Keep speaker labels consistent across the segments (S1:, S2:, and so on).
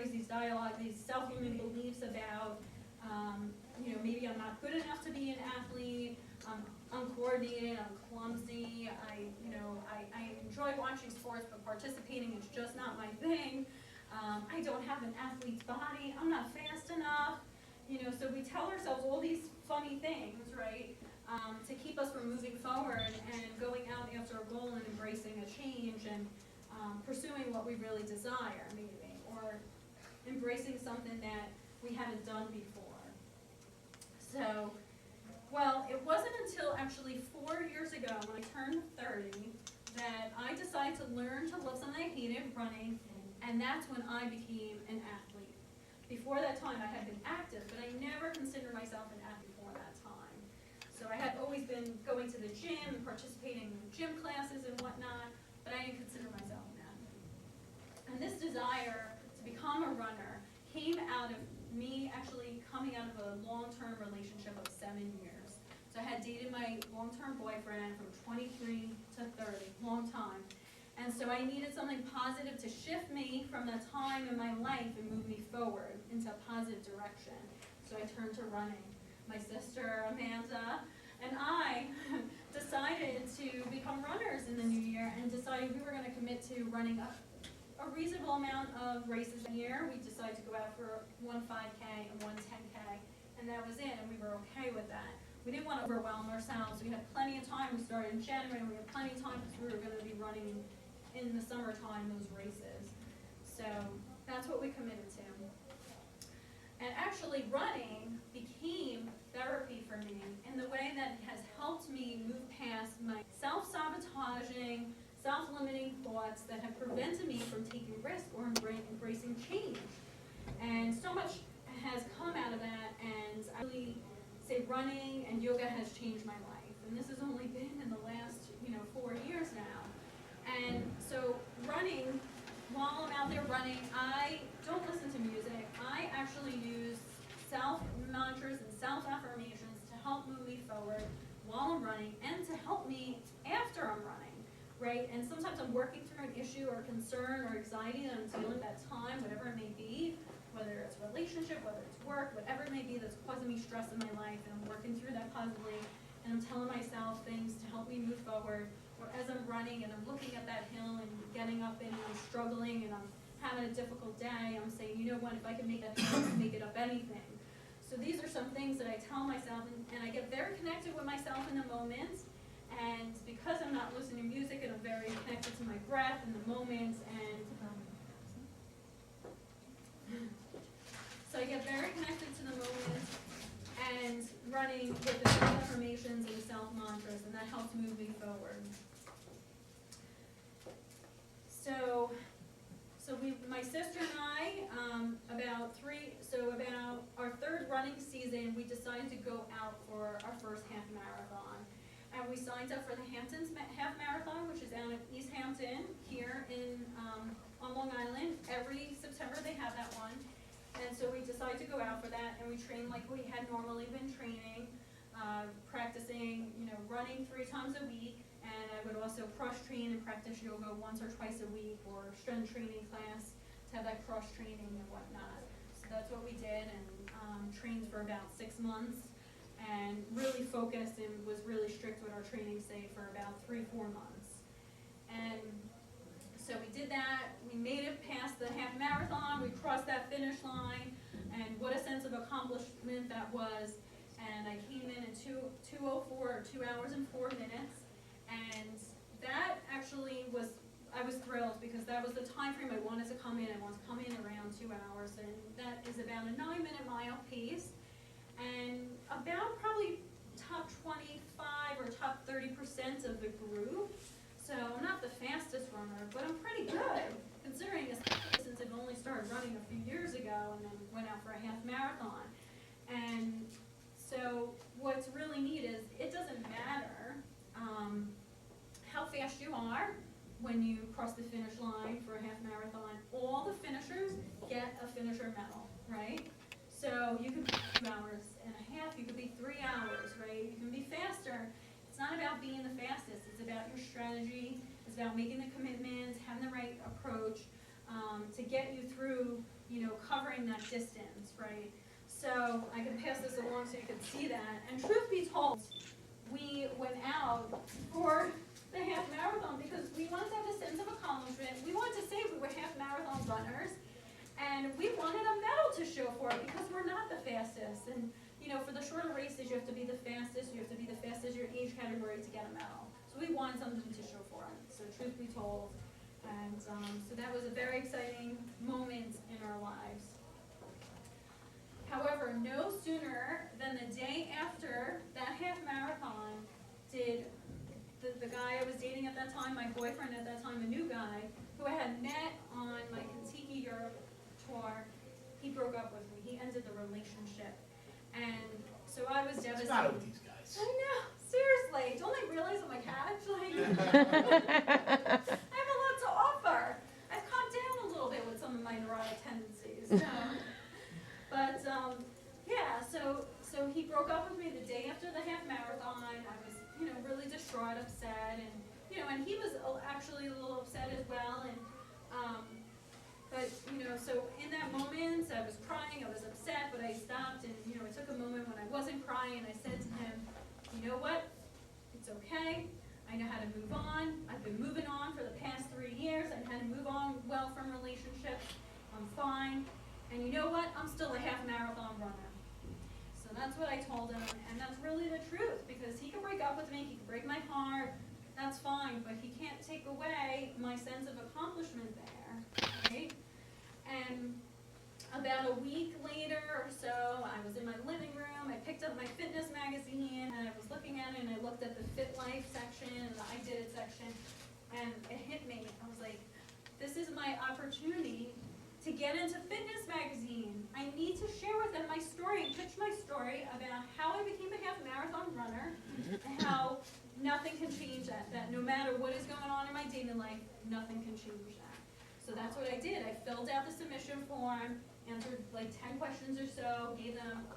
S1: stories, these dialogue, these self-limiting beliefs about, maybe I'm not good enough to be an athlete, I'm uncoordinated, I'm clumsy, I enjoy watching sports, but participating is just not my thing. I don't have an athlete's body, I'm not fast enough. So we tell ourselves all these funny things, right, to keep us from moving forward and going out after a goal and embracing a change and pursuing what we really desire, maybe, or embracing something that we haven't done before. So, well, it wasn't until actually 4 years ago when I turned 30 that I decided to learn to love something I hated, running, and that's when I became an athlete. Before that time, I had been active, but I never considered myself an athlete before that time. So I had always been going to the gym and participating in gym classes and whatnot, but I didn't consider myself an athlete. And this desire to become a runner came out of me actually coming out of a long-term relationship of 7 years. So I had dated my long-term boyfriend from 23 to 30, long time. And so I needed something positive to shift me from that time in my life and move me forward into a positive direction. So I turned to running. My sister, Amanda, and I decided to become runners in the new year and decided we were going to commit to running a reasonable amount of races a year. We decided to go out for one 5K and one 10K, and that was it, and we were okay with that. We didn't want to overwhelm ourselves. We had plenty of time. We started in January, and we had plenty of time because we were going to be running in the summertime, those races. So that's what we committed to. And actually running became therapy for me in the way that it has helped me move past my self-sabotaging, self-limiting thoughts that have prevented me from taking risk or embracing change. And so much has come out of that, and I really say running and yoga has changed my life. And this has only been in the last 4 years now. And so running, while I'm out there running, I don't listen to music. I actually use self-mantras and self-affirmations to help move me forward while I'm running and to help me after I'm running, right? And sometimes I'm working through an issue or concern or anxiety that I'm feeling at that time, whatever it may be, whether it's a relationship, whether it's work, whatever it may be that's causing me stress in my life, and I'm working through that positively, and I'm telling myself things to help me move forward. Or as I'm running and I'm looking at that hill and getting up and I'm struggling and I'm having a difficult day, I'm saying, you know what, if I can make that hill, I can make it up anything. So these are some things that I tell myself, and I get very connected with myself in the moment. And because I'm not listening to music, and I'm very connected to my breath in the moment, and so I get very connected to the moment and running with the self-affirmations and self-mantras, and that helps move me forward. So my sister and I, about our third running season, we decided to go out for our first half marathon. And we signed up for the Hamptons Half Marathon, which is out in East Hampton, here on Long Island. Every September they have that one. And so we decided to go out for that, and we trained like we had normally been training, practicing, running 3 times a week. And I would also cross-train and practice yoga once or twice a week, or strength training class to have that cross-training and whatnot. So that's what we did, and trained for about 6 months, and really focused and was really strict with our training, say, for about 3-4 months. And so we did that. We made it past the half marathon. We crossed that finish line, and what a sense of accomplishment that was. And I came in at 2:04, or 2 hours and 4 minutes. And that actually I was thrilled, because that was the time frame I wanted to come in. I wanted to come in around 2 hours, and that is about a 9-minute mile pace, and about probably top 25 or top 30% of the group. So I'm not the fastest runner, but I'm pretty good, considering since I've only started running a few years ago and then went out for a half marathon. And so what's really neat is it doesn't matter how fast you are when you cross the finish line for a half marathon. All the finishers get a finisher medal, right? So you could be 2 hours and a half, you could be 3 hours, right? You can be faster. It's not about being the fastest. It's about your strategy. It's about making the commitments, having the right approach to get you through, covering that distance, right? So I can pass this along so you can see that. And truth be told, we went out for the half marathon because we wanted to have a sense of accomplishment. We wanted to say we were half marathon runners, and we wanted a medal to show for it because we're not the fastest. And for the shorter races, you have to be the fastest. You have to be the fastest in your age category to get a medal. So we wanted something to show for it. So truth be told, and so that was a very exciting moment in our lives. However, no sooner than the day after that half marathon did the guy I was dating at that time, my boyfriend at that time, a new guy, who I had met on my Kentucky Europe tour, he broke up with me. He ended the relationship. And so I was devastated.
S2: What's the matter with these guys?
S1: I know, seriously. Don't they realize I'm a catch? I have a lot to offer. I've calmed down a little bit with some of my neurotic tendencies. But yeah, so he broke up with me the day after the half marathon. I was, really distraught, upset, and he was actually a little upset as well. And but so in that moment, I was crying, I was upset, but I stopped, and I took a moment when I wasn't crying, and I said to him, you know what? It's okay. I know how to move on. I've been moving on for the past 3 years. I know how to move on well from relationships. I'm fine. And you know what? I'm still a half marathon runner. So that's what I told him, and that's really the truth, because he can break up with me, he can break my heart, that's fine, but he can't take away my sense of accomplishment there, right? And about a week later or so, I was in my living room, I picked up my fitness magazine, and I was looking at it, and I looked at the Fit Life section and the I Did It section, and it hit me. I was like, this is my opportunity to get into Fitness Magazine. I need to share with them my story and pitch my story about how I became a half marathon runner and how nothing can change that no matter what is going on in my dating life, nothing can change that. So that's what I did. I filled out the submission form, answered like 10 questions or so, gave them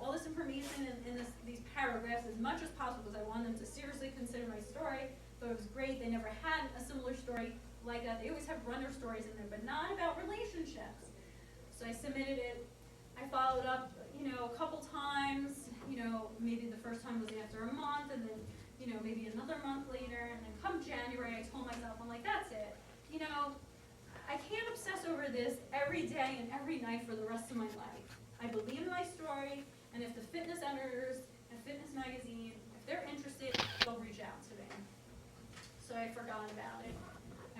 S1: all this information in these paragraphs as much as possible because I wanted them to seriously consider my story. Thought it was great. They never had a similar story like that. They always have runner stories in there, but not about relationships. So I submitted it. I followed up, a couple times. Maybe the first time was after a month, and then, maybe another month later. And then come January, I told myself, I'm like, that's it. I can't obsess over this every day and every night for the rest of my life. I believe in my story, and if the fitness editors and Fitness Magazine, if they're interested, they'll reach out to me. So I forgot about it.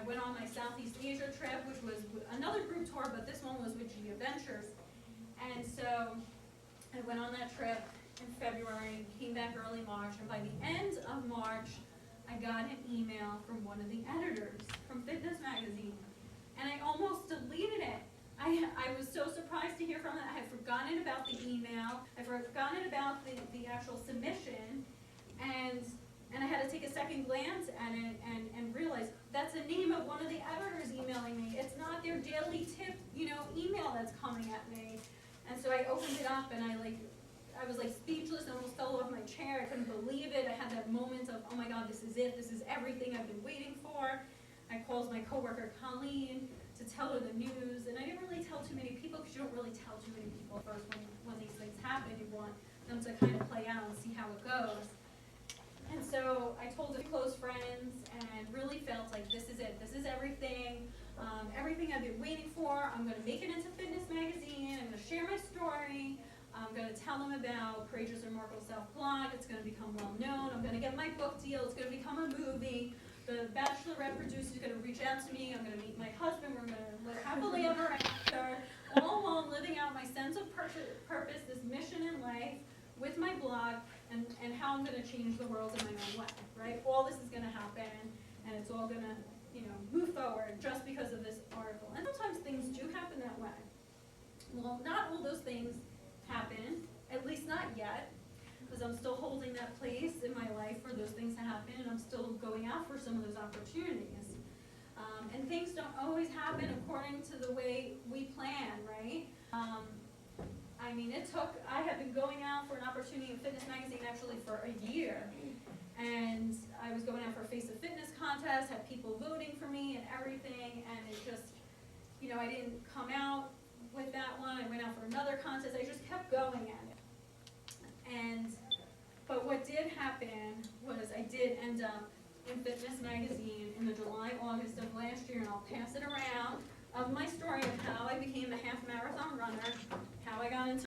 S1: I went on my Southeast Asia trip, which was another group tour, but this one was with Gia Ventures. And so I went on that trip in February, came back early March, and by the end of March, I got an email from one of the editors from Fitness Magazine, and I almost deleted it. I was so surprised to hear from it. I had forgotten about the email. I had forgotten about the actual submission, and I had to take a second glance at it and realize that's the name of one of the editors emailing me. It's not their daily tip, email that's coming at me. And so I opened it up, and I was speechless. I almost fell off my chair. I couldn't believe it. I had that moment of, oh my God, this is it. This is everything I've been waiting for. I called my coworker Colleen to tell her the news, and I didn't really tell too many people because you don't really tell too many people at first when these things happen. You want them to kind of play out and see how it goes. And so I told a few close friends and really felt like this is it. This is everything. Everything I've been waiting for. I'm going to make it into Fitness Magazine. I'm going to share my story. I'm going to tell them about Courageous Remarkable Self blog. It's going to become well known. I'm going to get my book deal. It's going to become a movie. The Bachelorette producer is going to reach out to me. I'm going to meet my husband. We're going to live happily ever after. All while living out my sense of purpose, this mission in life with my blog, and how I'm going to change the world in my own way, right? All this is going to happen, and it's all going to, move forward just because of this article. And sometimes things do happen that way. Well, not all those things happen, at least not yet, because I'm still holding that place in my life for those things to happen, and I'm still going out for some of those opportunities. And things don't always happen according to the way we plan, right? I have been going out for an opportunity in Fitness Magazine actually for a year. And I was going out for a Face of Fitness contest, had people voting for me and everything, and it just, I didn't come out with that one. I went out for another contest. I just kept going at it. But what did happen was I did end up in Fitness Magazine in the July, August of last year, and I'll pass it around, of my story of how I became a half marathon runner, how I got into